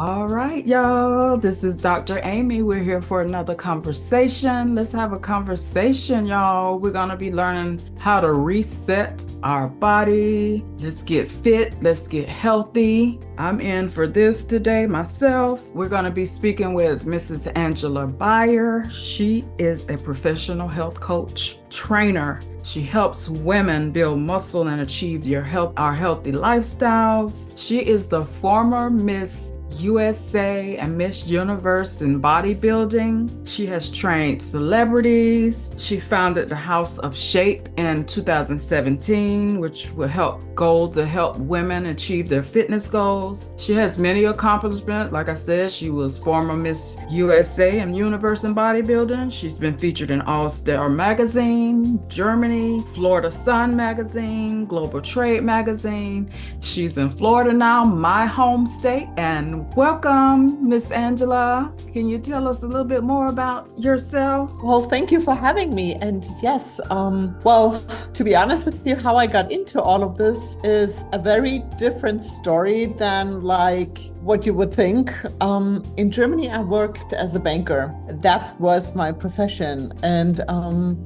All right, y'all. This is Dr. Amy. We're here for another conversation. Let's have a conversation, y'all. We're going to be learning how to reset our body. Let's get fit. Let's get healthy. I'm in for this today myself. We're going to be speaking with Mrs. Angela Beyer. She is a professional health coach, trainer. She helps women build muscle and achieve our healthy lifestyles. She is the former Miss U.S.A. and Miss Universe in bodybuilding. She has trained celebrities. She founded the House of Shape in 2017, which will help women achieve their fitness goals. She has many accomplishments. Like I said, she was former Miss U.S.A. and Universe in bodybuilding. She's been featured in All Star Magazine, Germany, Florida Sun Magazine, Global Trade Magazine. She's in Florida now, my home state. And welcome, Miss Angela. Can you tell us a little bit more about yourself? Well, thank you for having me. And yes, to be honest with you, how I got into all of this is a very different story than like what you would think. In Germany, I worked as a banker. That was my profession. And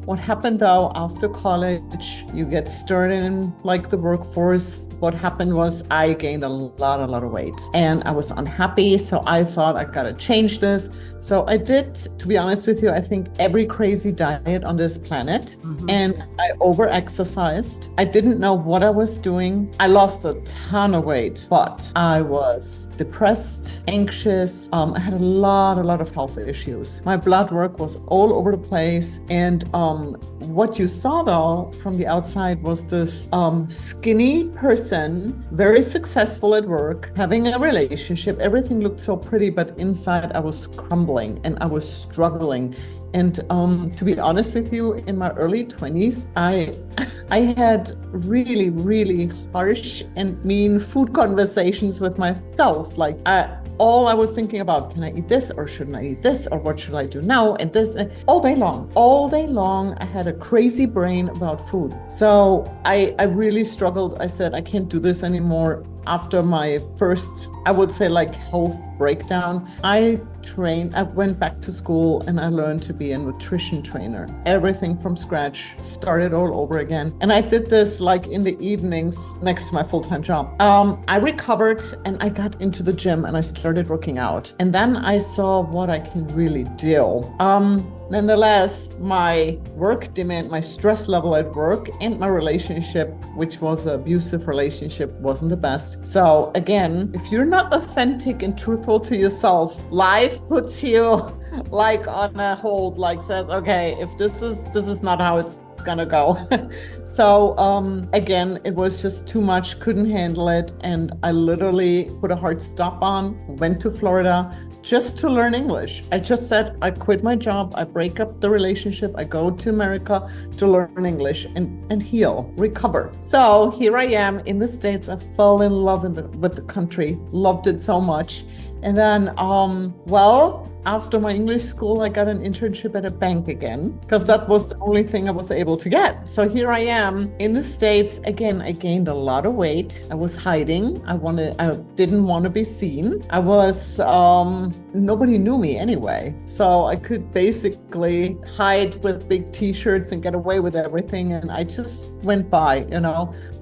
what happened though, after college, you get started in like the workforce. What happened was I gained a lot of weight and I was unhappy. So I thought I gotta change this. So I did, to be honest with you, I think every crazy diet on this planet. And I over-exercised. I didn't know what I was doing. I lost a ton of weight, but I was depressed, anxious. I had a lot of health issues. My blood work was all over the place. And what you saw though from the outside was this skinny person, very successful at work, having a relationship. Everything looked so pretty, but inside I was crumbling and I was struggling. And to be honest with you, in my early 20s, I had really harsh and mean food conversations with myself. Like all I was thinking about, can I eat this or shouldn't I eat this or what should I do now? And this all day long, I had a crazy brain about food. So I really struggled. I said, I can't do this anymore. After my first, I would say like health breakdown, I went back to school and I learned to be a nutrition trainer. Everything from scratch, started all over again. And I did this like in the evenings next to my full-time job. I recovered and I got into the gym and I started working out. And then I saw what I can really do. Nonetheless, my work demand, my stress level at work and my relationship, which was an abusive relationship, wasn't the best. So again, if you're not authentic and truthful to yourself, life puts you like on a hold, like says, okay, if this is not how it's gonna go. So again, it was just too much, couldn't handle it. And I literally put a hard stop on, went to Florida, just to learn English. I just said, I quit my job, I break up the relationship, I go to America to learn English and heal, recover. So here I am in the States. I fell in love with the country, loved it so much. And then, after my English school, I got an internship at a bank again, because that was the only thing I was able to get. So here I am in the States. Again, I gained a lot of weight. I was hiding. I didn't want to be seen. I was, nobody knew me anyway. So I could basically hide with big t-shirts and get away with everything. And I just went by,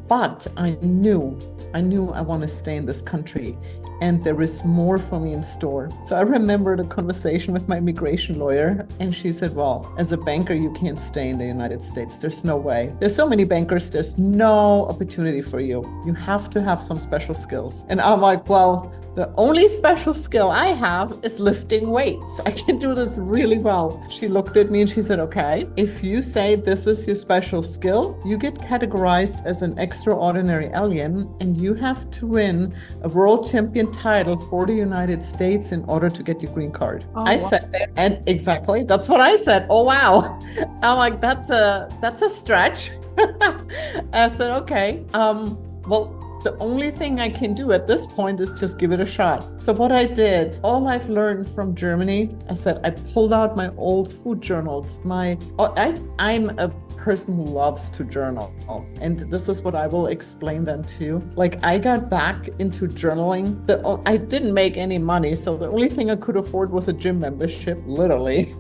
but I knew I want to stay in this country. And there is more for me in store. So I remember the conversation with my immigration lawyer, and she said, well, as a banker, you can't stay in the United States. There's no way. There's so many bankers. There's no opportunity for you. You have to have some special skills. And I'm like, well, the only special skill I have is lifting weights. I can do this really well. She looked at me and she said, okay, if you say this is your special skill, you get categorized as an extraordinary alien and you have to win a world champion title for the United States in order to get your green card. I said that, and exactly, that's what I said. Oh, wow. I'm like, that's a stretch. I said, okay, well, the only thing I can do at this point is just give it a shot. So what I did, all I've learned from Germany, I said, I pulled out my old food journals. I'm a person who loves to journal. And this is what I will explain then too. Like I got back into journaling. I didn't make any money. So the only thing I could afford was a gym membership, literally.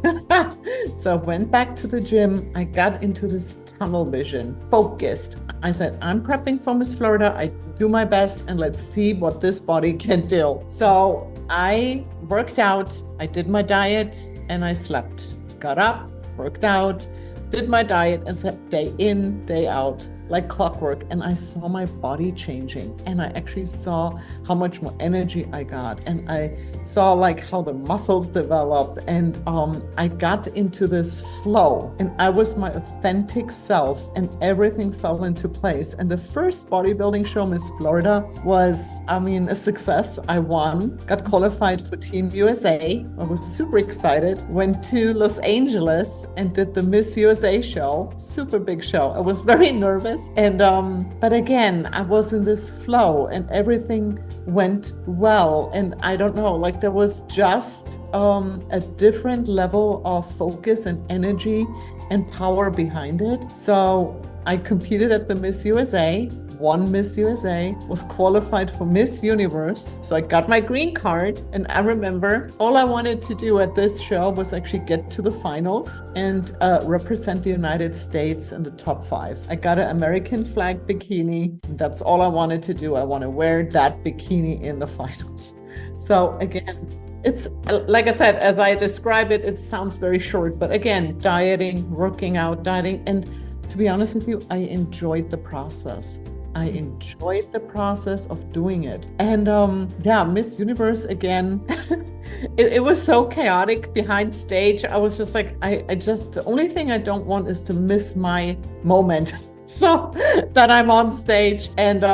So I went back to the gym. I got into this tunnel vision, focused. I said, I'm prepping for Miss Florida. I do my best and let's see what this body can do. So I worked out, I did my diet and I slept. Got up, worked out, did my diet and slept day in, day out, like clockwork. And I saw my body changing and I actually saw how much more energy I got. And I saw like how the muscles developed and I got into this flow and I was my authentic self and everything fell into place. And the first bodybuilding show, Miss Florida, was, a success. I won, got qualified for Team USA. I was super excited. Went to Los Angeles and did the Miss USA show, super big show. I was very nervous. And but again, I was in this flow and everything went well. And I don't know, like there was just a different level of focus and energy and power behind it. So I competed at the Miss USA, won Miss USA, was qualified for Miss Universe. So I got my green card. And I remember all I wanted to do at this show was actually get to the finals and represent the United States in the top 5. I got an American flag bikini. That's all I wanted to do. I want to wear that bikini in the finals. So again, it's like I said, as I describe it, it sounds very short, but again, dieting, working out, dieting. And to be honest with you, I enjoyed the process. I enjoyed the process of doing it. And Miss Universe again, it was so chaotic behind stage. I was just like, the only thing I don't want is to miss my moment. So that I'm on stage and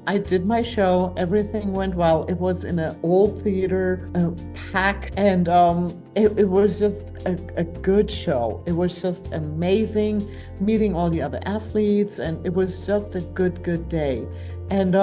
I did my show. Everything went well. It was in an old theater, packed, and it was just a good show. It was just amazing meeting all the other athletes, and it was just a good day. And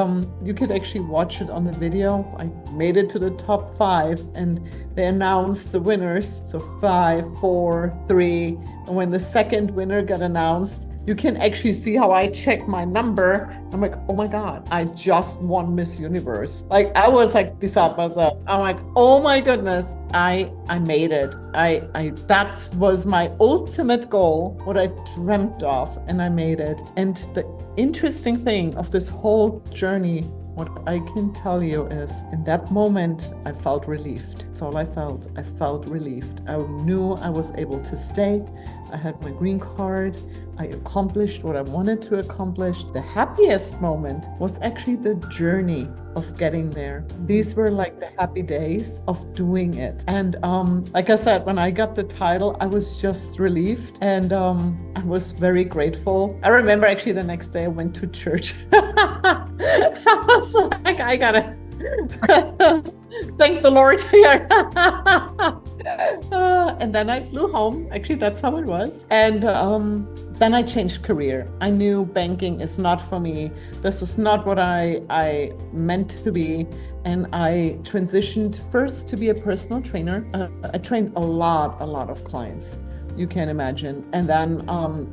you could actually watch it on the video. I made it to the top 5 and they announced the winners. So 5, 4, 3. And when the second winner got announced, you can actually see how I check my number. I'm like, oh my God, I just won Miss Universe. Like I was like beside myself. I'm like, oh my goodness, I made it. That was my ultimate goal, what I dreamt of, and I made it. And the interesting thing of this whole journey, what I can tell you is in that moment, I felt relieved. That's all I felt. I felt relieved. I knew I was able to stay. I had my green card. I accomplished what I wanted to accomplish. The happiest moment was actually the journey of getting there. These were like the happy days of doing it. And like I said, when I got the title, I was just relieved and I was very grateful. I remember actually the next day I went to church. I was like, I gotta thank the Lord here. And then I flew home. Actually, that's how it was. And then I changed career. I knew banking is not for me. This is not what I meant to be. And I transitioned first to be a personal trainer. I trained a lot of clients, you can imagine. And then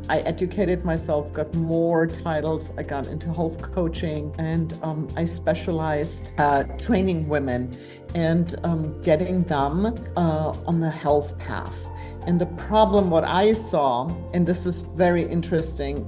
I educated myself, got more titles. I got into health coaching and I specialized training women and getting them on the health path. And the problem, what I saw, and this is very interesting,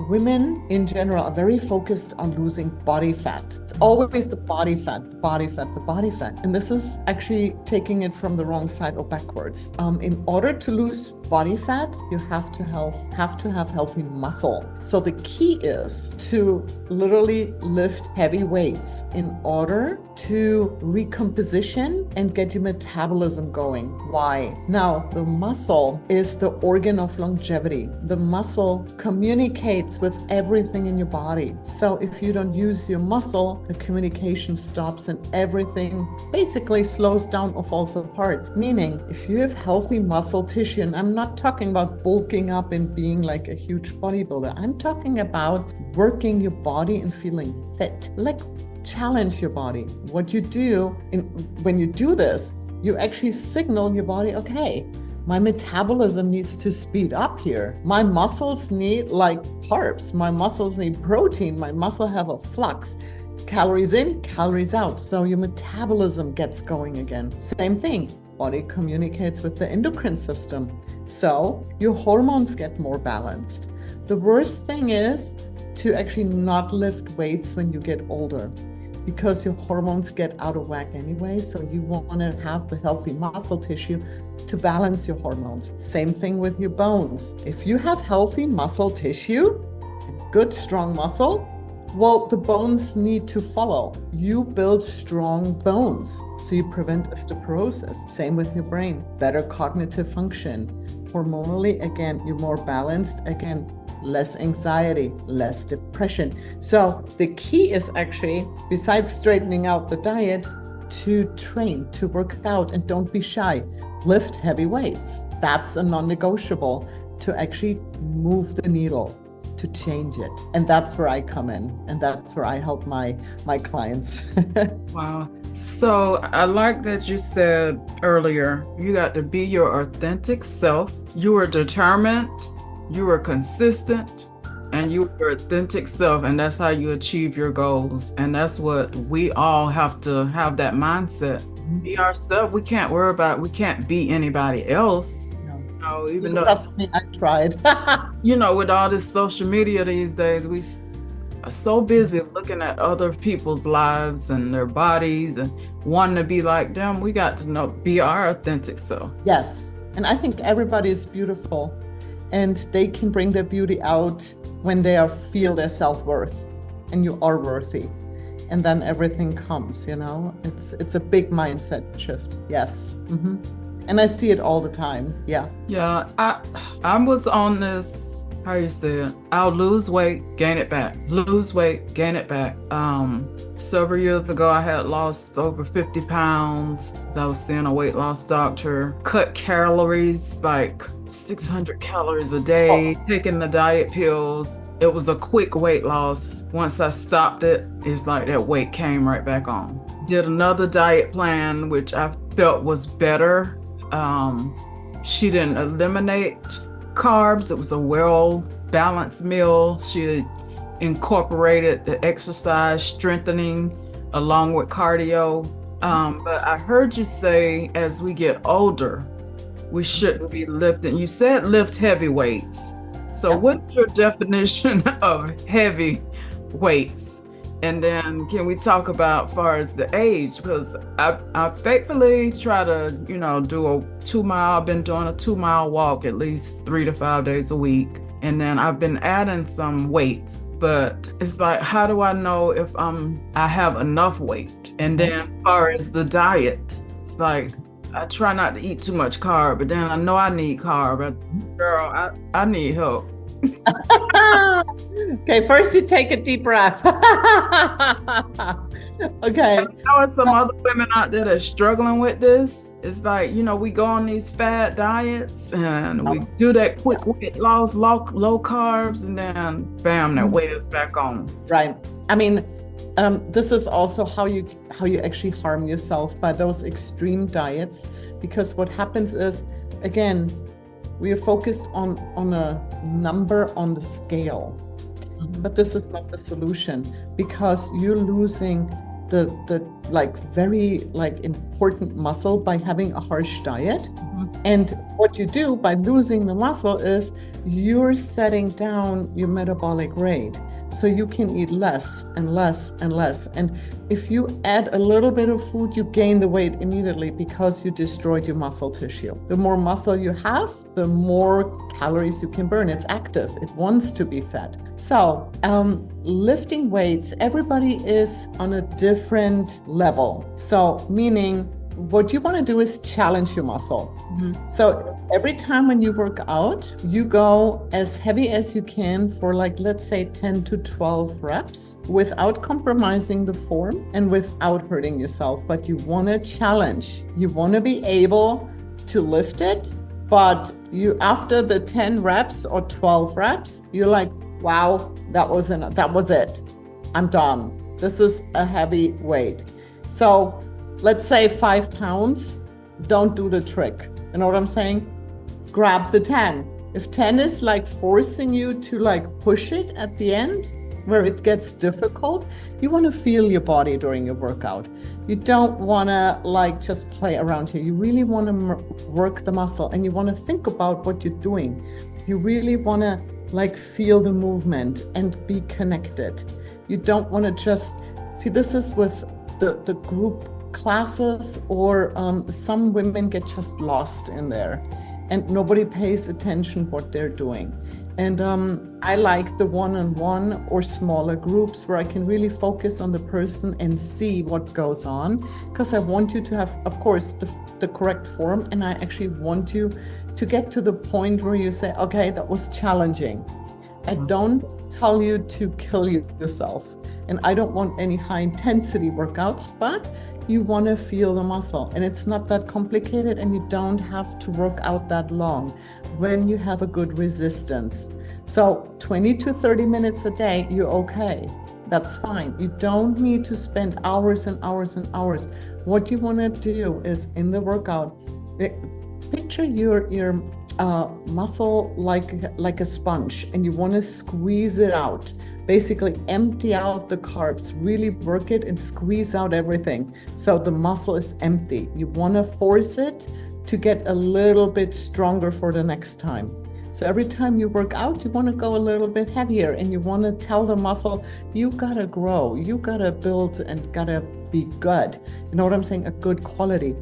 women in general are very focused on losing body fat. It's always the body fat, the body fat, the body fat. And this is actually taking it from the wrong side or backwards. In order to lose body fat, you have to have healthy muscle. So the key is to literally lift heavy weights in order to recomposition and get your metabolism going. Why? Now, the muscle is the organ of longevity. The muscle communicates with everything in your body. So if you don't use your muscle, the communication stops and everything basically slows down or falls apart. Meaning, if you have healthy muscle tissue, and I'm not talking about bulking up and being like a huge bodybuilder, I'm talking about working your body and feeling fit. Like, challenge your body. What you do when you do this, you actually signal your body, okay, my metabolism needs to speed up here. My muscles need like carbs. My muscles need protein. My muscle have a flux. Calories in, calories out. So your metabolism gets going again. Same thing. Body communicates with the endocrine system. So your hormones get more balanced. The worst thing is to actually not lift weights when you get older, because your hormones get out of whack anyway. So you want to have the healthy muscle tissue to balance your hormones. Same thing with your bones. If you have healthy muscle tissue, good strong muscle, well, the bones need to follow. You build strong bones, so you prevent osteoporosis. Same with your brain. Better cognitive function. Hormonally, again, you're more balanced. Again, less anxiety, less depression. So the key is actually, besides straightening out the diet, to train, to work out, and don't be shy. Lift heavy weights. That's a non-negotiable to actually move the needle, to change it. And that's where I come in, and that's where I help my clients. Wow. So I like that you said earlier, you got to be your authentic self. You were determined, you were consistent, and you were authentic self, and that's how you achieve your goals. And that's what we all have to have, that mindset. Be ourselves. We can't worry about, we can't be anybody else. No, even though, trust me, I tried. you know, with all this social media these days, we are so busy looking at other people's lives and their bodies and wanting to be like them. We got to be our authentic self. Yes. And I think everybody is beautiful, and they can bring their beauty out when they feel their self-worth, and you are worthy. And then everything comes, you know, it's a big mindset shift. Yes. Mm-hmm. And I see it all the time. Yeah. Yeah. I was on this, how you say it, I'll lose weight, gain it back, lose weight, gain it back. Several years ago, I had lost over 50 pounds. I was seeing a weight loss doctor, cut calories, like 600 calories a day, taking the diet pills. It was a quick weight loss. Once I stopped it, it's like that weight came right back on. Did another diet plan, which I felt was better. She didn't eliminate carbs. It was a well-balanced meal. She incorporated the exercise, strengthening along with cardio. But I heard you say as we get older, we shouldn't be lifting. You said lift heavy weights. So what's your definition of heavy weights? And then can we talk about far as the age? Because I faithfully try to, you know, do a 2 mile. I've been doing a 2 mile walk at least 3 to 5 days a week. And then I've been adding some weights, but it's like, how do I know if I have enough weight? And then as far as the diet, it's like, I try not to eat too much carb, but then I know I need carb. But girl, I need help. Okay, first you take a deep breath. Okay. I know some other women out there that are struggling with this. It's like, you know, we go on these fad diets and we do that quick weight loss, low carbs, and then bam, that weight is back on. Right. I mean, this is also how you actually harm yourself by those extreme diets, because what happens is, again, we are focused on a number on the scale, but this is not the solution, because you're losing the like very like important muscle by having a harsh diet. And what you do by losing the muscle is you're setting down your metabolic rate. So you can eat less and less and less. And if you add a little bit of food, you gain the weight immediately because you destroyed your muscle tissue. The more muscle you have, the more calories you can burn. It's active. It wants to be fed. So lifting weights, everybody is on a different level. So meaning what you want to do is challenge your muscle. So every time when you work out, you go as heavy as you can for like, let's say 10 to 12 reps without compromising the form and without hurting yourself. But you want to challenge. You want to be able to lift it. But you, after the 10 reps or 12 reps, you're like, wow, that was it. I'm done. This is a heavy weight. So let's say 5 pounds, don't do the trick. You know what I'm saying? grab the 10. If 10 is like forcing you to like push it at the end, where it gets difficult, you want to feel your body during your workout. You don't want to like just play around here. You really want to work the muscle, and you want to think about what you're doing. You really want to like feel the movement and be connected. You don't want to just see, this is with the group classes, or some women get just lost in there and nobody pays attention what they're doing. And I like the one-on-one or smaller groups where I can really focus on the person and see what goes on, because I want you to have, of course, the correct form, and I actually want you to get to the point where you say, okay, that was challenging. I don't tell you to kill yourself, and I don't want any high intensity workouts, but you want to feel the muscle, and it's not that complicated, and you don't have to work out that long when you have a good resistance. So 20 to 30 minutes a day, you're okay. That's fine. You don't need to spend hours and hours and hours. What you want to do is, in the workout, picture your muscle like a sponge, and you want to squeeze it out. Basically empty out the carbs, really work it and squeeze out everything so the muscle is empty. You want to force it to get a little bit stronger for the next time. So every time you work out, you want to go a little bit heavier, and you want to tell the muscle, you gotta grow, you gotta build, and gotta be good. You know what I'm saying? A good quality.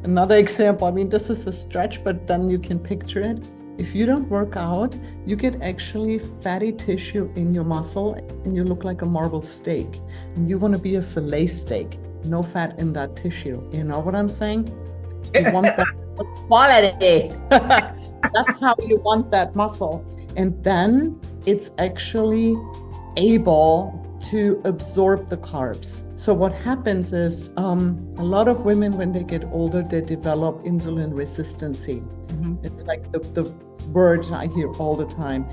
Another example, I mean, this is a stretch, but then you can picture it. If you don't work out, you get actually fatty tissue in your muscle, and you look like a marble steak. And you want to be a fillet steak, no fat in that tissue. You know what I'm saying? You want that quality. That's how you want that muscle. And then it's actually able to absorb the carbs. So what happens is a lot of women, when they get older, they develop insulin resistance. It's like the word I hear all the time.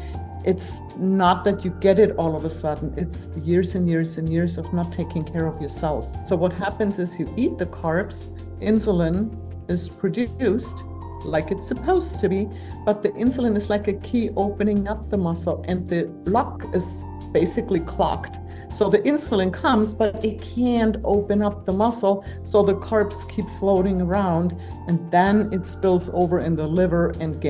It's not that you get it all of a sudden. It's years and years and years of not taking care of yourself. So what happens is you eat the carbs, insulin is produced like it's supposed to be, but the insulin is like a key opening up the muscle, and the lock is basically clogged. So the insulin comes, but it can't open up the muscle, so the carbs keep floating around, and then it spills over in the liver and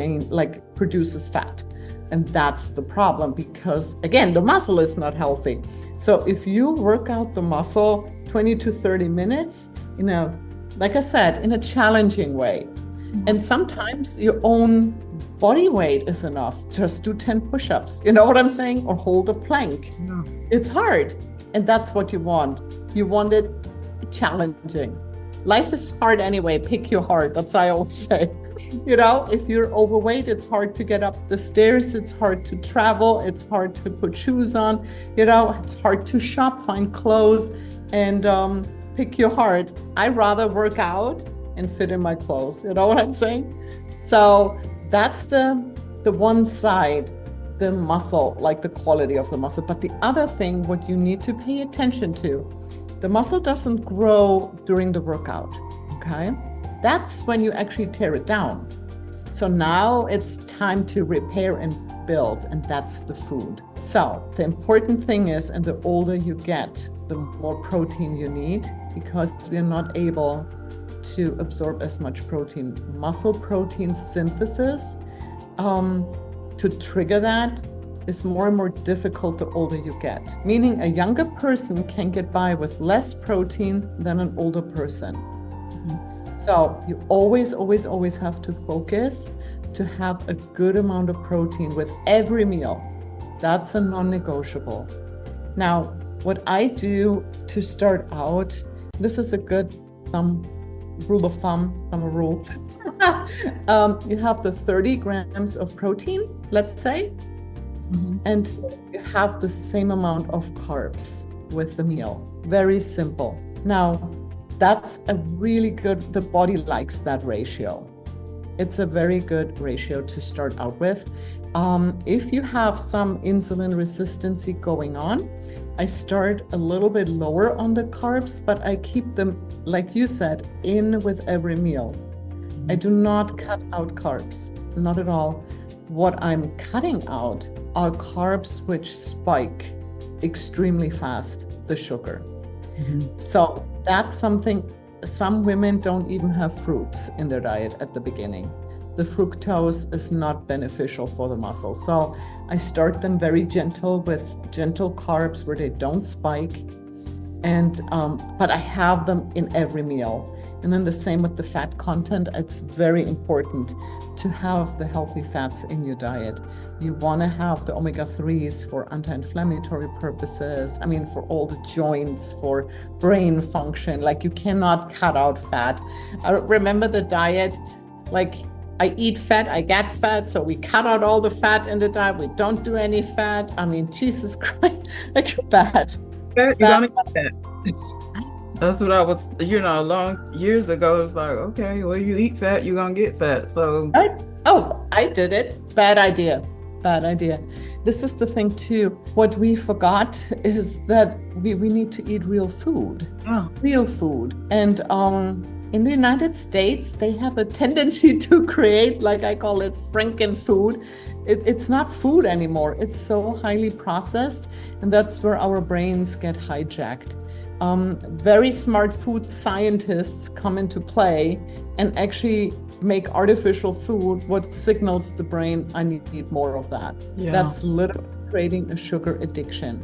produces fat. And that's the problem, because again, the muscle is not healthy. So if you work out the muscle 20 to 30 minutes like I said, in a challenging way, and sometimes your own body weight is enough. Just do 10 push-ups. You know what I'm saying? Or hold a plank. Yeah. It's hard. And that's what you want. You want it challenging. Life is hard anyway. Pick your heart. That's what I always say. If you're overweight, it's hard to get up the stairs. It's hard to travel. It's hard to put shoes on. It's hard to shop, find clothes, and pick your heart. I'd rather work out and fit in my clothes. You know what I'm saying? So that's the one side, the muscle, like the quality of the muscle. But the other thing, what you need to pay attention to, the muscle doesn't grow during the workout, okay? That's when you actually tear it down. So now it's time to repair and build, and that's the food. So the important thing is, and the older you get, the more protein you need, because we are not able to absorb as much protein. Muscle protein synthesis, to trigger that, is more and more difficult the older you get. Meaning a younger person can get by with less protein than an older person. So you always, always, always have to focus to have a good amount of protein with every meal. That's a non-negotiable. Now, what I do to start out, this is a good rule of thumb, rule. You have the 30 grams of protein, let's say, and you have the same amount of carbs with the meal. Very simple. Now, that's a really good, the body likes that ratio. It's a very good ratio to start out with. If you have some insulin resistance going on, I start a little bit lower on the carbs, but I keep them, like you said, in with every meal. I do not cut out carbs, not at all. What I'm cutting out are carbs which spike extremely fast, the sugar. So that's something, some women don't even have fruits in their diet at the beginning. The fructose is not beneficial for the muscle. So I start them very gentle with gentle carbs where they don't spike. And but I have them in every meal. And then the same with the fat content. It's very important to have the healthy fats in your diet. You want to have the omega-3s for anti-inflammatory purposes. I mean, for all the joints, for brain function. Like, you cannot cut out fat. I remember the diet, like, I eat fat, I get fat, so we cut out all the fat in the diet. We don't do any fat. I mean, Jesus Christ, like, bad. You're gonna get that. That's what I was, long years ago. It was like, okay, well, you eat fat, you're gonna get fat. So I did it. Bad idea. This is the thing too. What we forgot is that we need to eat real food. Real food. And in the United States, they have a tendency to create, like I call it, Frankenfood. It's not food anymore. It's so highly processed, and that's where our brains get hijacked. Very smart food scientists come into play and actually make artificial food what signals the brain, I need more of that. That's literally creating a sugar addiction.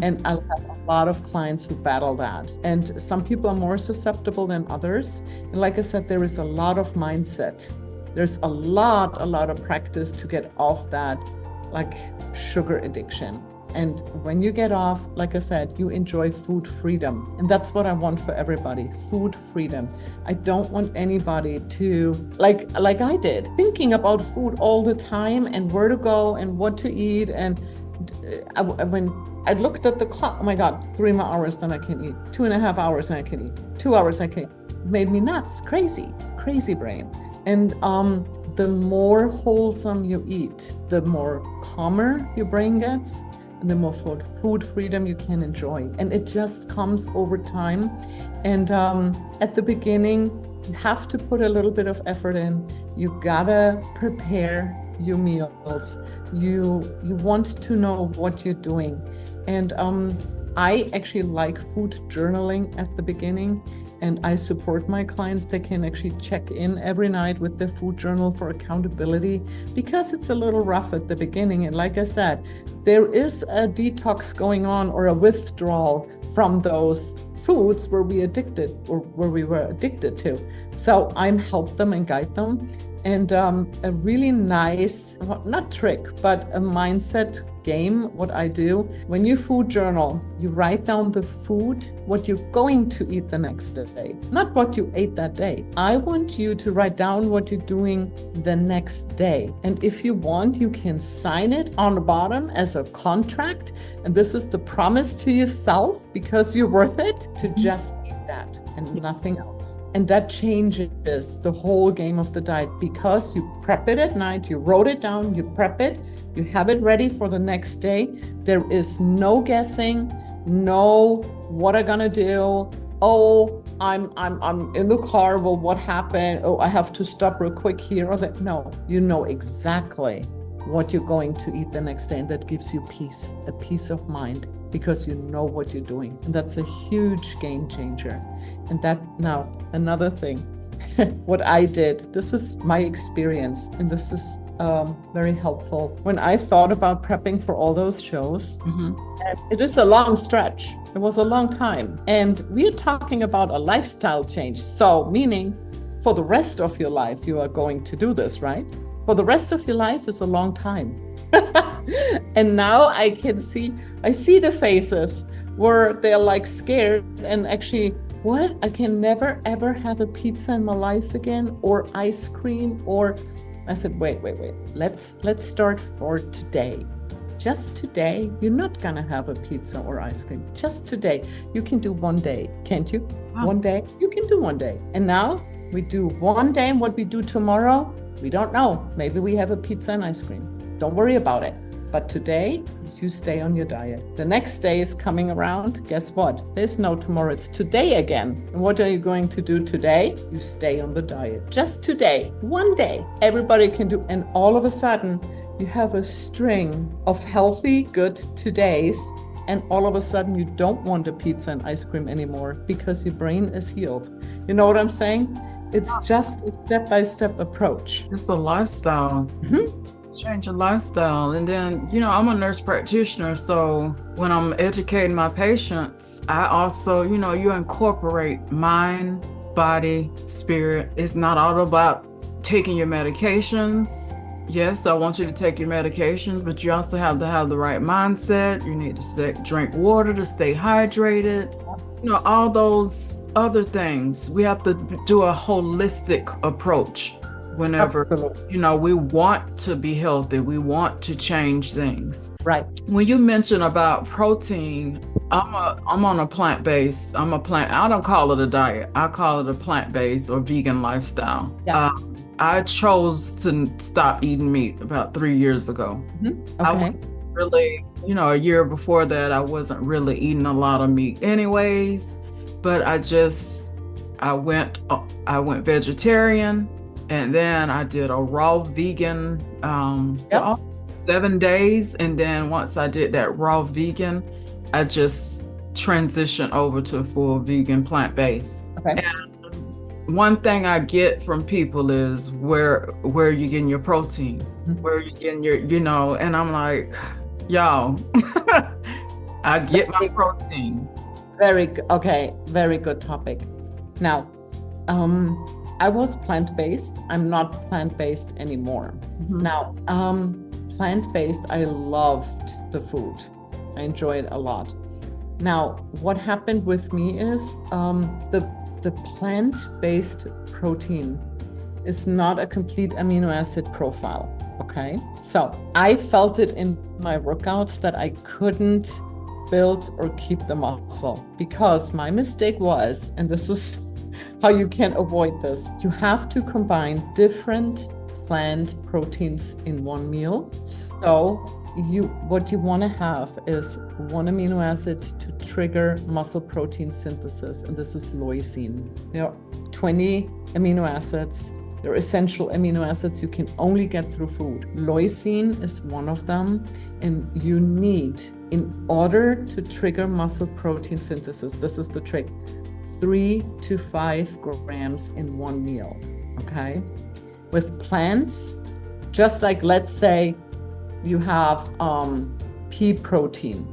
And I have a lot of clients who battle that. And some people are more susceptible than others. And like I said, there is a lot of mindset. There's a lot of practice to get off that, like, sugar addiction. And when you get off, like I said, you enjoy food freedom. And that's what I want for everybody, food freedom. I don't want anybody to, like I did, thinking about food all the time and where to go and what to eat. And when I looked at the clock, oh my God, 3 more hours, then I can eat. 2.5 hours, and I can eat. 2 hours, I can eat. It made me nuts, crazy brain. And the more wholesome you eat, the more calmer your brain gets, and the more food freedom you can enjoy. And it just comes over time. And at the beginning, you have to put a little bit of effort in. You gotta prepare your meals. You want to know what you're doing. And I actually like food journaling at the beginning. And I support my clients. They can actually check in every night with their food journal for accountability, because it's a little rough at the beginning. And like I said, there is a detox going on, or a withdrawal from those foods where we were addicted to. So I'm help them and guide them. And a really nice, not trick, but a mindset game, what I do, when you food journal, you write down the food, what you're going to eat the next day, not what you ate that day. I want you to write down what you're doing the next day. And if you want, you can sign it on the bottom as a contract. And this is the promise to yourself, because you're worth it, to just eat that and nothing else. And that changes the whole game of the diet, because you prep it at night, you wrote it down, you prep it, you have it ready for the next day. There is no guessing, no what I'm gonna do. Oh, I'm in the car. Well, what happened? Oh, I have to stop real quick here or that. No, you know exactly what you're going to eat the next day, and that gives you peace, a peace of mind, because you know what you're doing. And that's a huge game changer. And that, now another thing, what I did, this is my experience, and this is very helpful. When I thought about prepping for all those shows, and it is a long stretch. It was a long time. And we're talking about a lifestyle change. So meaning for the rest of your life, you are going to do this, right? For the rest of your life is a long time. And now I see the faces where they're like scared and actually, what? I can never ever have a pizza in my life again, or ice cream, or I said, wait. Let's start for today. Just today, you're not gonna have a pizza or ice cream. Just today. You can do one day, can't you? Wow. One day, you can do one day. And now we do one day, and what we do tomorrow, we don't know. Maybe we have a pizza and ice cream. Don't worry about it. But today, you stay on your diet. The next day is coming around. Guess what? There's no tomorrow. It's today again. And what are you going to do today? You stay on the diet. Just today, one day, everybody can do. And all of a sudden, you have a string of healthy, good todays. And all of a sudden, you don't want a pizza and ice cream anymore because your brain is healed. You know what I'm saying? It's just a step-by-step approach. It's a lifestyle. Change your lifestyle. And then, I'm a nurse practitioner. So when I'm educating my patients, I also, you incorporate mind, body, spirit. It's not all about taking your medications. Yes, I want you to take your medications, but you also have to have the right mindset. You need to drink water to stay hydrated. All those other things. We have to do a holistic approach whenever, Absolutely. We want to be healthy. We want to change things. Right. When you mention about protein, I'm on a plant-based. I don't call it a diet. I call it a plant-based or vegan lifestyle. Yeah. I chose to stop eating meat about 3 years ago. Okay. I was really, a year before that, I wasn't really eating a lot of meat anyways, but I went vegetarian, and then I did a raw vegan for 7 days. And then once I did that raw vegan, I just transitioned over to full vegan plant-based. Okay. And one thing I get from people is where you getting your protein, where you getting your, and I'm like, y'all, I get my protein. Very good topic. Now, I was plant-based. I'm not plant-based anymore. Now, plant-based, I loved the food. I enjoyed it a lot. Now, what happened with me is the plant-based protein is not a complete amino acid profile, okay? So I felt it in my workouts that I couldn't build or keep the muscle because my mistake was, and this is how you can avoid this, you have to combine different plant proteins in one meal. So what you want to have is one amino acid to trigger muscle protein synthesis, and this is leucine. There are 20 amino acids. They're essential amino acids you can only get through food. Leucine is one of them, and you need, in order to trigger muscle protein synthesis, this is the trick, 3 to 5 grams in one meal, okay? With plants, just like, let's say, you have pea protein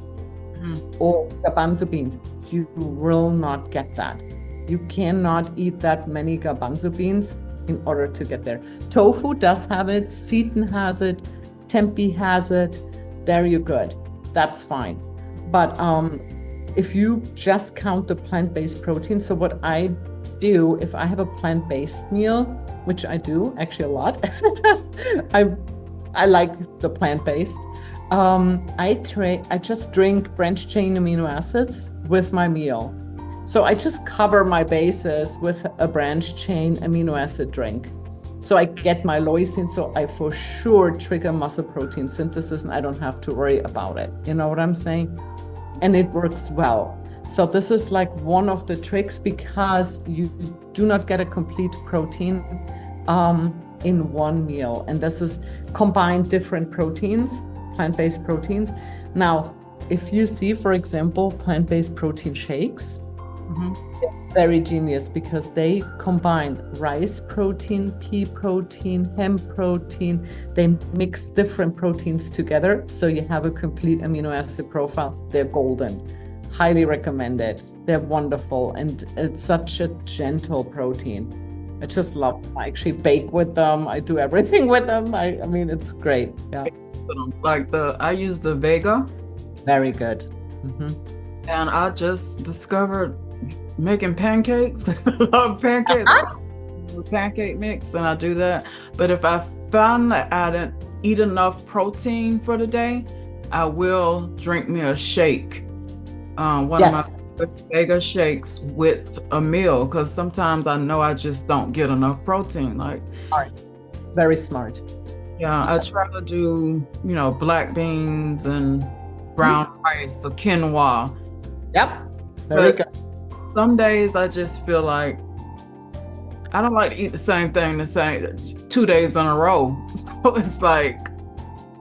or garbanzo beans, you will not get that. You cannot eat that many garbanzo beans in order to get there. Tofu does have it, seitan has it, tempeh has it. There you're good. That's fine. But if you just count the plant-based protein, so what I do, if I have a plant-based meal, which I do actually a lot, I like the plant-based. I just drink branched chain amino acids with my meal. So I just cover my bases with a branched chain amino acid drink. So I get my leucine, so I for sure trigger muscle protein synthesis and I don't have to worry about it. You know what I'm saying? And it works well. So this is like one of the tricks because you do not get a complete protein in one meal. And this is combined different proteins, plant-based proteins. Now, if you see, for example, plant-based protein shakes, they're very genius because they combine rice protein, pea protein, hemp protein. They mix different proteins together. So you have a complete amino acid profile. They're golden. Highly recommended. They're wonderful. And it's such a gentle protein. I just love them. I actually bake with them. I do everything with them. I mean, it's great. Yeah. Like I use the Vega. Very good. And I just discovered making pancakes. I love pancakes. Pancake mix, and I do that. But if I found that I didn't eat enough protein for the day, I will drink me a shake. One of my Vega shakes with a meal, because sometimes I know I just don't get enough protein. Like, smart. Very smart. Yeah, I try to do, black beans and brown rice or quinoa. Yep. Very But good. some days I just feel like I don't like to eat the same thing the same 2 days in a row. So it's like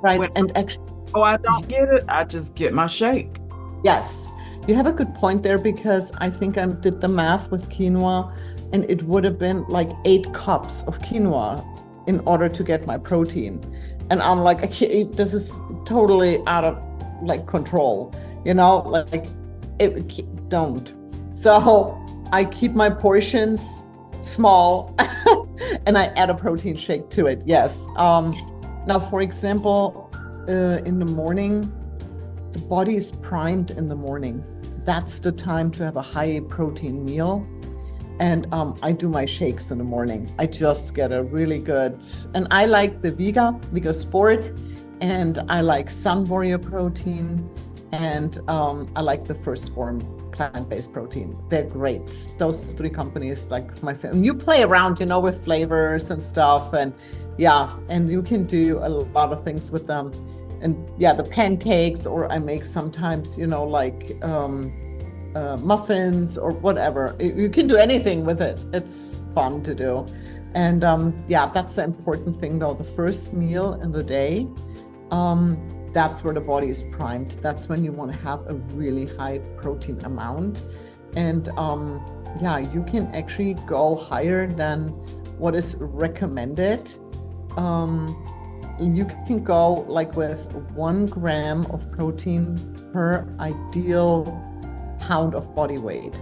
Right. when And actually, I don't get it, I just get my shake. yes, you have a good point there because I think I did the math with quinoa and it would have been like 8 cups of quinoa in order to get my protein. And I'm like, I can't, this is totally out of like control, like don't. So I keep my portions small and I add a protein shake to it. Yes. Now, for example, in the morning, the body is primed in the morning. That's the time to have a high protein meal. And I do my shakes in the morning. I just get a really good, and I like the Vega Sport, and I like Sun Warrior protein, and I like the First Form plant-based protein. They're great. Those 3 companies, like my favorite. You play around, with flavors and stuff, and yeah, and you can do a lot of things with them. And yeah, the pancakes, or I make sometimes, like muffins or whatever. You can do anything with it. It's fun to do. And yeah, that's the important thing though. The first meal in the day, that's where the body is primed. That's when you want to have a really high protein amount. And yeah, you can actually go higher than what is recommended. You can go like with 1 gram of protein per ideal pound of body weight.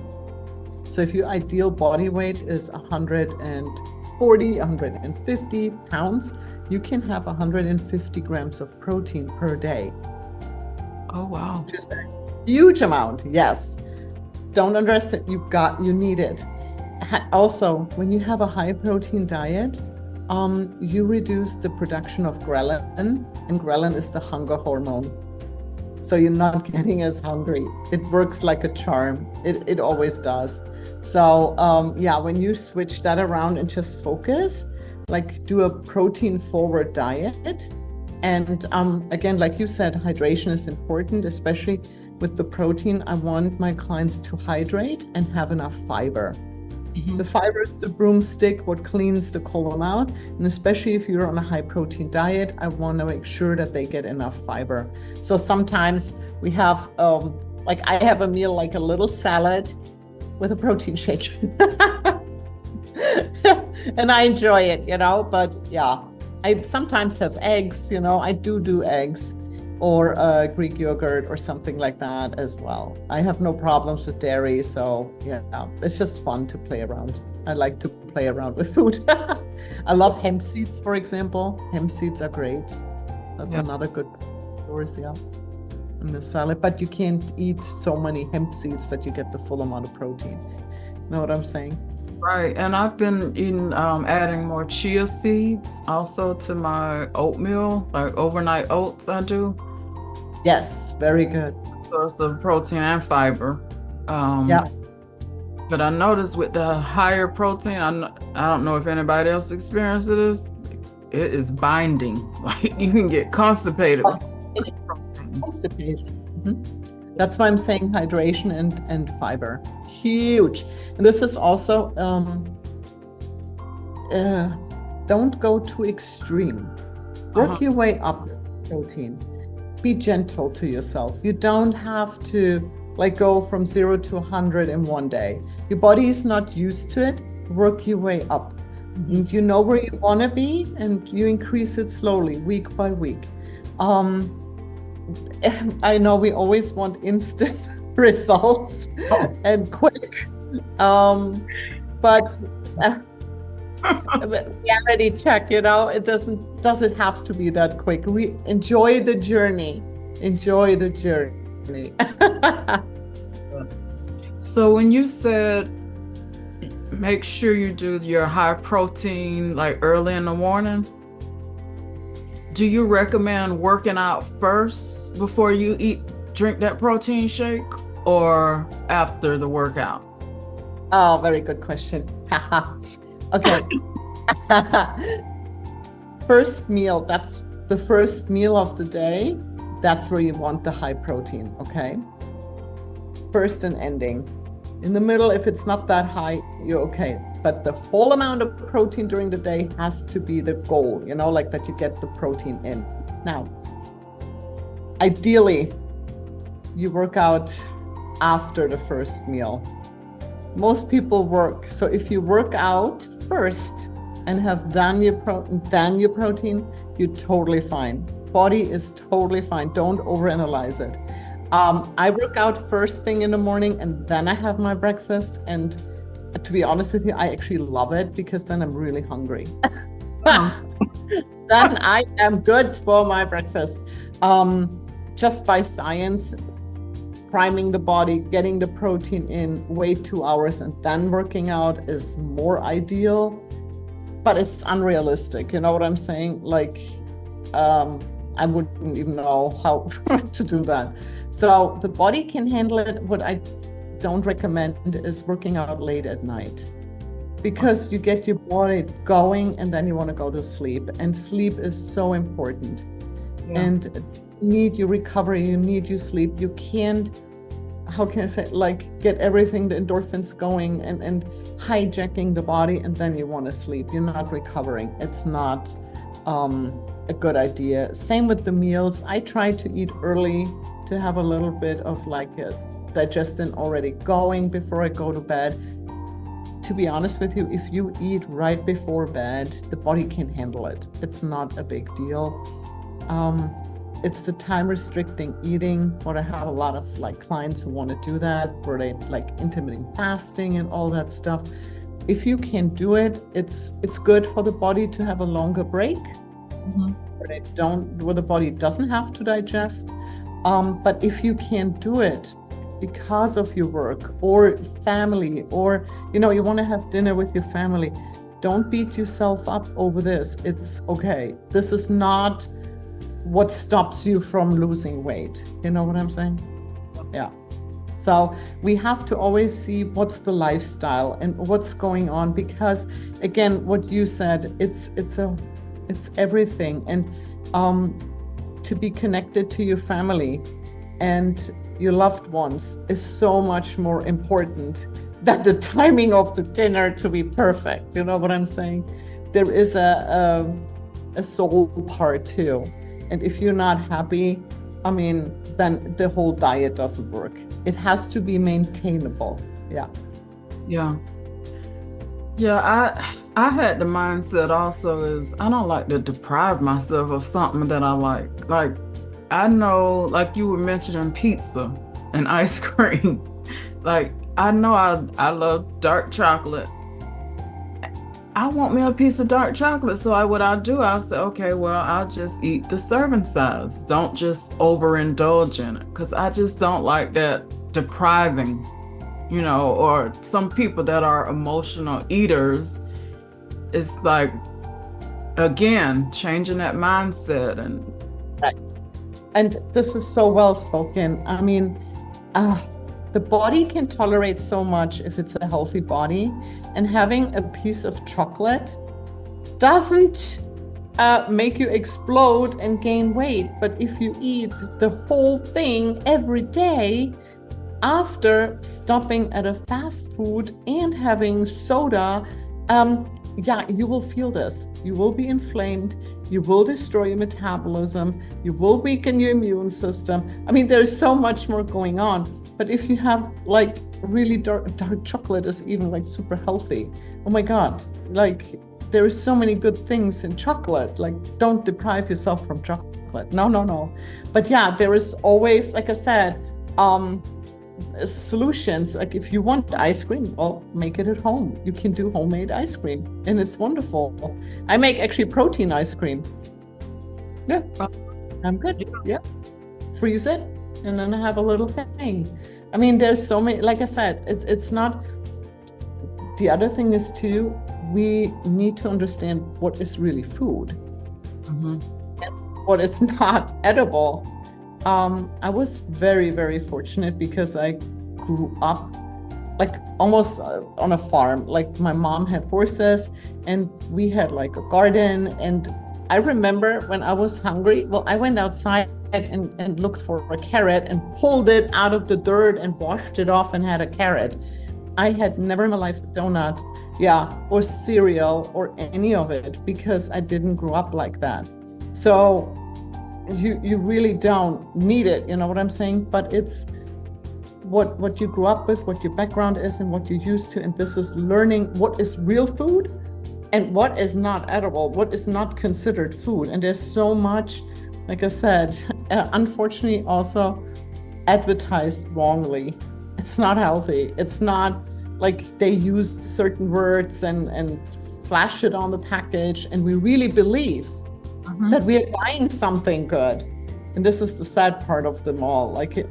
So if your ideal body weight is 140, 150 pounds, you can have 150 grams of protein per day. Oh, wow. Which is a huge amount. Yes. Don't underestimate. You need it. Also, when you have a high protein diet, you reduce the production of ghrelin, and ghrelin is the hunger hormone. So you're not getting as hungry. It works like a charm. It always does. So yeah, when you switch that around and just focus, like do a protein forward diet. And again, like you said, hydration is important, especially with the protein. I want my clients to hydrate and have enough fiber. Mm-hmm. The fiber is the broomstick, what cleans the colon out. And especially if you're on a high protein diet, I want to make sure that they get enough fiber. So sometimes we have, like I have a meal, like a little salad with a protein shake. And I enjoy it, but yeah, I sometimes have eggs, I do eggs or Greek yogurt or something like that as well. I have no problems with dairy. So yeah, it's just fun to play around. I like to play around with food. I love hemp seeds, for example. Hemp seeds are great. That's another good source, in the salad. But you can't eat so many hemp seeds that you get the full amount of protein. Know what I'm saying? Right. And I've been eating, adding more chia seeds also to my oatmeal, like overnight oats I do. Yes, very good. Source of protein and fiber. Yeah. But I noticed with the higher protein, I don't know if anybody else experiences this, it is binding. Like you can get constipated with protein. Constipation. Mm-hmm. That's why I'm saying hydration and fiber. Huge. And this is also, don't go too extreme. Work your way up with protein. Be gentle to yourself. You don't have to like go from 0 to 100 in one day. Your body is not used to it. Work your way up. Mm-hmm. And you know where you want to be, and you increase it slowly, week by week. I know we always want instant results and quick, but reality check, it doesn't have to be that quick. We enjoy the journey. So when you said make sure you do your high protein like early in the morning, do you recommend working out first before you drink that protein shake, or after the workout? Oh, very good question. Okay. First meal, that's the first meal of the day. that's where you want the high protein, okay? First and ending. In the middle, if it's not that high, you're okay. But the whole amount of protein during the day has to be the goal, like that you get the protein in. Now, ideally, you work out after the first meal. Most people work. So if you work out first and have done your protein, you're totally fine. Body is totally fine. Don't overanalyze it. I work out first thing in the morning and then I have my breakfast. And to be honest with you, I actually love it because then I'm really hungry. Then I am good for my breakfast. Just by science, priming the body, getting the protein in, wait 2 hours and then working out is more ideal, but it's unrealistic. You know what I'm saying? Like, I wouldn't even know how to do that. So the body can handle it. What I don't recommend is working out late at night, because you get your body going and then you want to go to sleep, and sleep is so important. Yeah. And you need your recovery, you need your sleep. You can't, how can I say, like, get everything, the endorphins going and hijacking the body, and then you want to sleep. You're not recovering. It's not a good idea. Same with the meals. I try to eat early to have a little bit of like a digestion already going before I go to bed. To be honest with you, if you eat right before bed, the body can handle it. It's not a big deal. It's the time restricting eating, but I have a lot of like clients who want to do that, where they like intermittent fasting and all that stuff. If you can do it, it's good for the body to have a longer break, where the body doesn't have to digest. But if you can do it because of your work or family, or you want to have dinner with your family, don't beat yourself up over this. It's okay. This is not what stops you from losing weight. You know what I'm saying? Yeah. So we have to always see what's the lifestyle and what's going on, because again, what you said, it's everything. And to be connected to your family and your loved ones is so much more important than the timing of the dinner to be perfect. You know what I'm saying? There is a soul part too. And if you're not happy, then the whole diet doesn't work. It has to be maintainable. Yeah. Yeah. Yeah, I had the mindset also is I don't like to deprive myself of something that I like. Like, I know, like you were mentioning pizza and ice cream. Like, I know I love dark chocolate. I want me a piece of dark chocolate. So I'll say, okay, well, I'll just eat the serving size. Don't just overindulge in it. Because I just don't like that depriving, or some people that are emotional eaters. It's like, again, changing that mindset. Right. And this is so well spoken. The body can tolerate so much if it's a healthy body, and having a piece of chocolate doesn't make you explode and gain weight. But if you eat the whole thing every day after stopping at a fast food and having soda, you will feel this. You will be inflamed. You will destroy your metabolism. You will weaken your immune system. There's so much more going on. But if you have like really dark chocolate is even like super healthy. Oh my God, like there is so many good things in chocolate. Like, don't deprive yourself from chocolate. No. But yeah, there is always, like I said, solutions. Like if you want ice cream, well, make it at home. You can do homemade ice cream and it's wonderful. I make actually protein ice cream. Yeah, I'm good. Yeah, freeze it and then I have a little thing. There's so many, like I said, it's not, the other thing is too, we need to understand what is really food and what is not edible. I was very, very fortunate because I grew up like almost on a farm. Like my mom had horses and we had like a garden. And I remember when I was hungry, well, I went outside and looked for a carrot and pulled it out of the dirt and washed it off and had a carrot. I had never in my life a donut, yeah, or cereal or any of it because I didn't grow up like that. So you really don't need it, you know what I'm saying? But it's what you grew up with, what your background is, and what you're used to. And this is learning what is real food and what is not edible, what is not considered food. And there's so much, like I said, unfortunately also advertised wrongly. It's not healthy. It's not like they use certain words and flash it on the package. And we really believe that we are buying something good. And this is the sad part of them all. Like,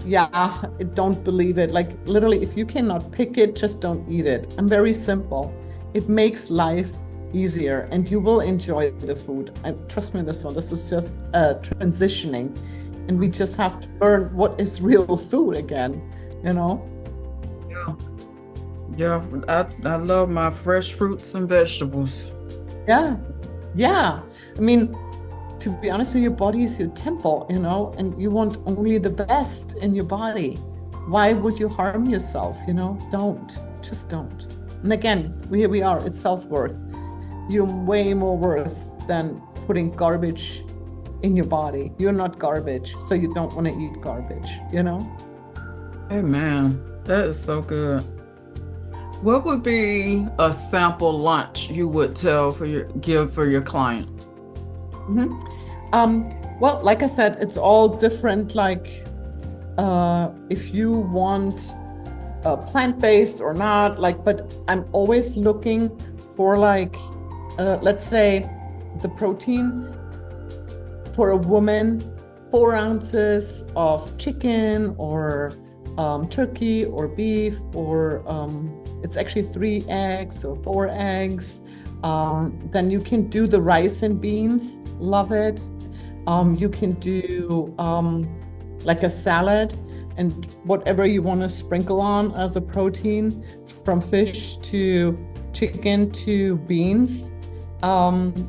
yeah, don't believe it. Like literally, if you cannot pick it, just don't eat it. I'm very simple. It makes life easier and you will enjoy the food. And trust me on this one, this is just transitioning. And we just have to learn what is real food again, you know? Yeah, I love my fresh fruits and vegetables. Yeah. I mean, to be honest with you, your body is your temple, you know, and you want only the best in your body. Why would you harm yourself, you know? Just don't. And again, here we are, it's self-worth. You're way more worth than putting garbage in your body. You're not garbage, so you don't want to eat garbage, you know? Hey man, that is so good. What would be a sample lunch you would give for your client? Well, like I said, it's all different. Like, if you want plant-based or not, like, but I'm always looking for like, let's say the protein for a woman, 4 ounces of chicken or turkey or beef, or it's actually 3 eggs or 4 eggs. Then you can do the rice and beans, love it. You can do like a salad and whatever you want to sprinkle on as a protein, from fish to chicken to beans.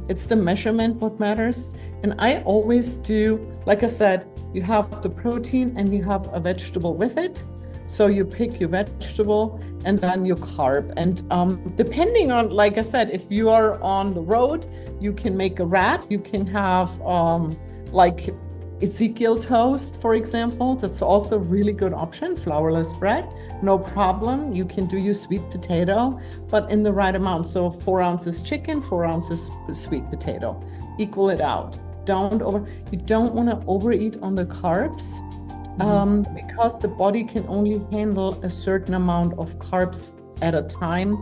It's the measurement what matters. And I always do, like I said, you have the protein and you have a vegetable with it. So you pick your vegetable and then your carb. And depending on, like I said, if you are on the road, you can make a wrap. You can have like Ezekiel toast, for example. That's also a really good option. Flourless bread, no problem. You can do your sweet potato, but in the right amount. So 4 ounces chicken, 4 ounces sweet potato. Equal it out. You don't want to overeat on the carbs. Because the body can only handle a certain amount of carbs at a time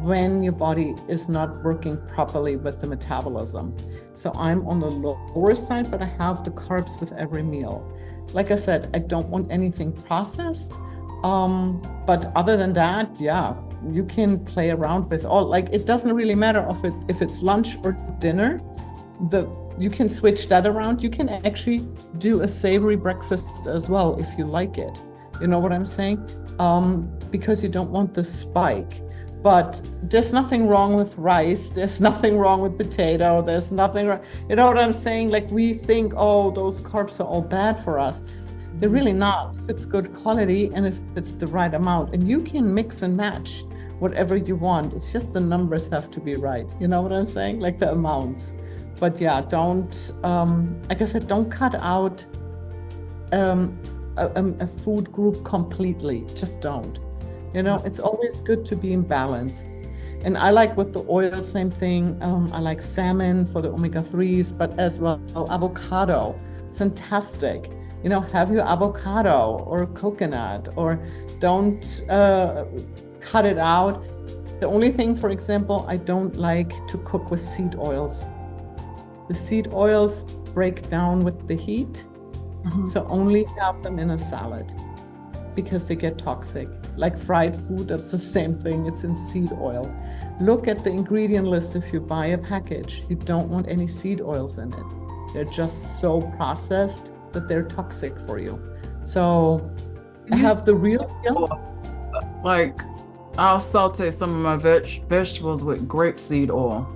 when your body is not working properly with the metabolism. So I'm on the lower side, but I have the carbs with every meal. Like I said, I don't want anything processed. But other than that, yeah, you can play around with all, like, it doesn't really matter if it's lunch or dinner. You can switch that around. You can actually do a savory breakfast as well if you like it. You know what I'm saying? Because you don't want the spike. But there's nothing wrong with rice. There's nothing wrong with potato. There's nothing wrong. You know what I'm saying? Like, we think, oh, those carbs are all bad for us. They're really not. If it's good quality and if it's the right amount. And you can mix and match whatever you want. It's just the numbers have to be right. You know what I'm saying? Like the amounts. But yeah, don't, like I said, don't cut out a food group completely. Just don't. You know, it's always good to be in balance. And I like with the oil, same thing. I like salmon for the omega-3s, but as well avocado, fantastic. You know, have your avocado or coconut, or don't cut it out. The only thing, for example, I don't like to cook with seed oils. The seed oils break down with the heat. So only have them in a salad because they get toxic. Like fried food, that's the same thing. It's in seed oil. Look at the ingredient list if you buy a package. You don't want any seed oils in it. They're just so processed that they're toxic for you. So I have the real deal. Like, I'll saute some of my vegetables with grapeseed oil.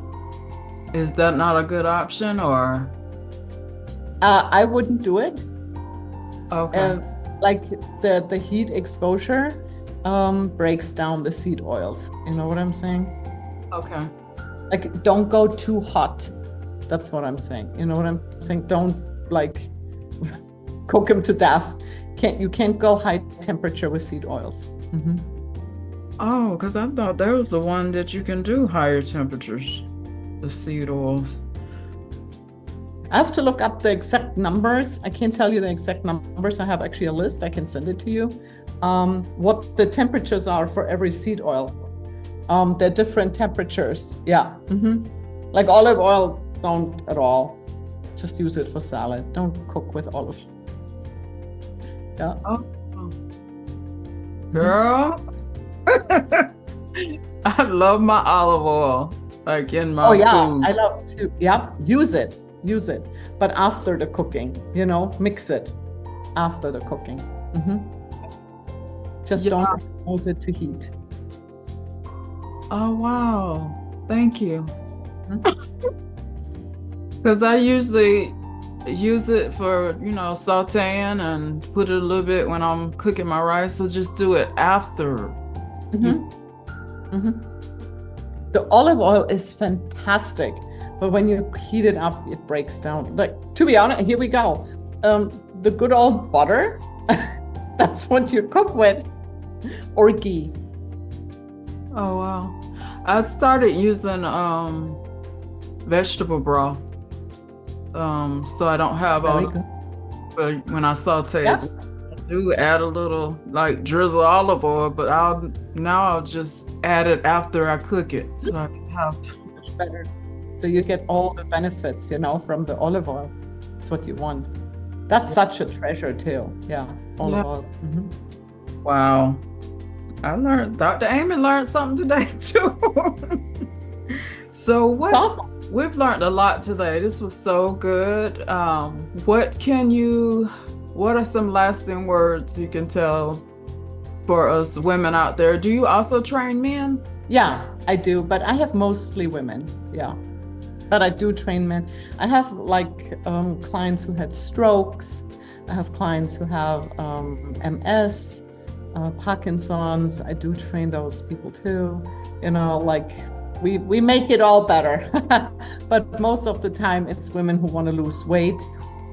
Is that not a good option, or? I wouldn't do it. Okay. Like the heat exposure breaks down the seed oils. You know what I'm saying? Okay. Like, don't go too hot. That's what I'm saying. You know what I'm saying? Don't like cook them to death. You can't go high temperature with seed oils. Mm-hmm. Oh, because I thought there was the one that you can do higher temperatures, the seed oils. I have to look up the exact numbers. I can't tell you the exact numbers. I have actually a list. I can send it to you. What the temperatures are for every seed oil. They're different temperatures. Yeah. Mm-hmm. Like olive oil, don't at all. Just use it for salad. Don't cook with olive. Yeah. Oh, girl. I love my olive oil, like in my food. I love to. Yeah, use it, but after the cooking, mix it after the cooking. Mm-hmm. Just don't expose it to heat. Oh wow, thank you. Because I usually use it for sauteing and put it a little bit when I'm cooking my rice. So just do it after. Mm-hmm. Mm-hmm. The olive oil is fantastic, but when you heat it up, it breaks down. Like, to be honest, here we go. The good old butter, that's what you cook with, or ghee. Oh wow. I started using vegetable broth. So I don't have all but when I saute I do add a little like drizzle olive oil, but I'll just add it after I cook it. So I can have much better. So you get all the benefits, from the olive oil. That's what you want. That's such a treasure too. Yeah. Olive oil. Mm-hmm. Wow. Dr. Amy learned something today too. So we've learned a lot today. This was so good. What are some lasting words you can tell for us women out there? Do you also train men? Yeah, I do, but I have mostly women. Yeah. But I do train men. I have clients who had strokes. I have clients who have MS, Parkinson's. I do train those people too. We make it all better. But most of the time it's women who want to lose weight.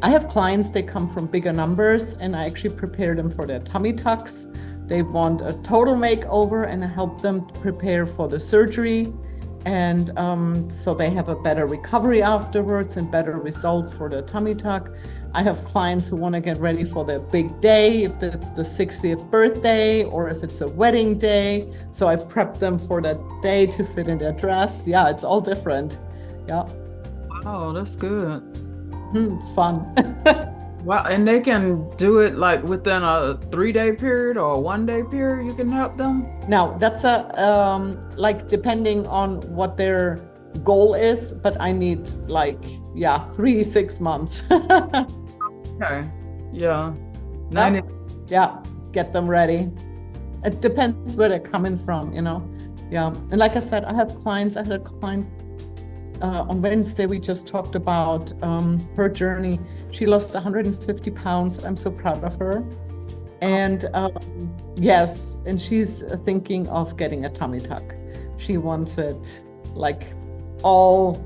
I have clients, they come from bigger numbers, and I actually prepare them for their tummy tucks. They want a total makeover, and I help them prepare for the surgery. And so they have a better recovery afterwards and better results for their tummy tuck. I have clients who want to get ready for their big day, if it's the 60th birthday or if it's a wedding day. So I prep them for that day to fit in their dress. Yeah, it's all different. Yeah. Oh, that's good. It's fun. Wow, and they can do it like within a 3-day period or a 1-day period, you can help them? Now, that's depending on what their goal is, but I need 3-6 months. Okay, yeah. Yeah, get them ready. It depends where they're coming from, Yeah, and like I said, I had a client on Wednesday, we just talked about her journey. She lost 150 pounds. I'm so proud of her. And yes, and she's thinking of getting a tummy tuck. She wants it all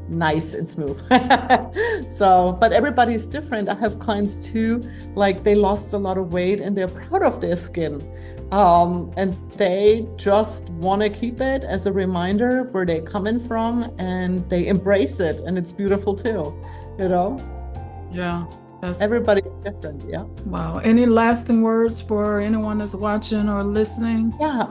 nice and smooth. But everybody's different. I have clients too, they lost a lot of weight and they're proud of their skin. And they just want to keep it as a reminder where they're coming from, and they embrace it, and it's beautiful too, Yeah. Everybody's different. Yeah. Wow. Any lasting words for anyone that's watching or listening? Yeah.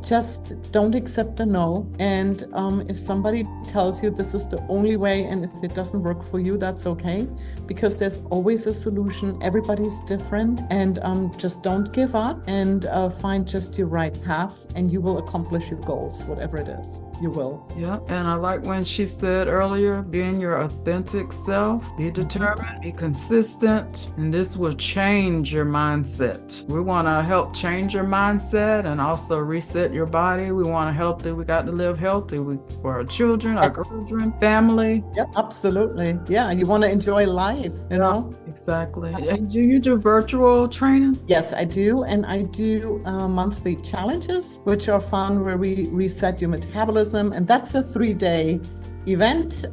Just don't accept a no. And if somebody tells you this is the only way, and if it doesn't work for you, that's okay, because there's always a solution. Everybody's different, and just don't give up, and find just your right path, and you will accomplish your goals, whatever it is. You will. Yeah, and I like when she said earlier, being your authentic self, be determined, be consistent, and this will change your mindset. We want to help change your mindset and also reset your body. We want to healthy. We got to live healthy for our children, our children, family. Yep, absolutely. Yeah, you want to enjoy life, you know? Exactly. And do you do virtual training? Yes, I do. And I do monthly challenges, which are fun, where we reset your metabolism. And that's a 3-day event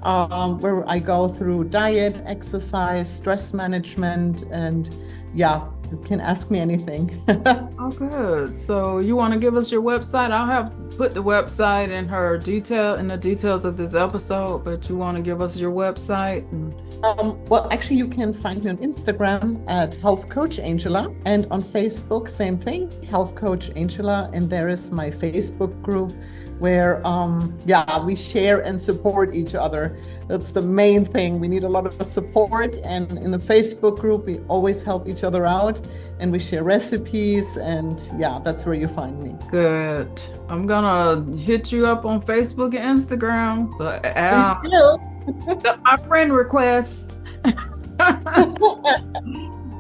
where I go through diet, exercise, stress management, and yeah, you can ask me anything. Oh, good. So you want to give us your website? I'll have put the website in the details of this episode, but you want to give us your website? Well, actually, you can find me on Instagram at Health Coach Angela, and on Facebook, same thing, Health Coach Angela. And there is my Facebook group where, we share and support each other. That's the main thing. We need a lot of support. And in the Facebook group, we always help each other out and we share recipes. And yeah, that's where you find me. Good. I'm going to hit you up on Facebook and Instagram. My friend requests.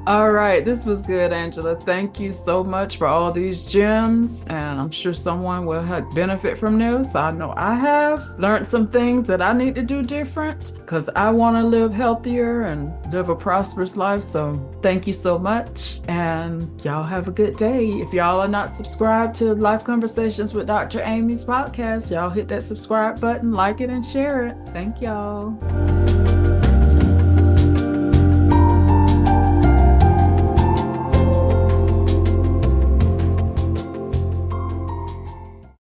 All right, this was good, Angela. Thank you so much for all these gems, and I'm sure someone will have benefit from this. I know I have learned some things that I need to do different because I want to live healthier and live a prosperous life. So thank you so much, and y'all have a good day. If y'all are not subscribed to Life Conversations with Dr. Amy's podcast, y'all hit that subscribe button, like it, and share it. Thank y'all.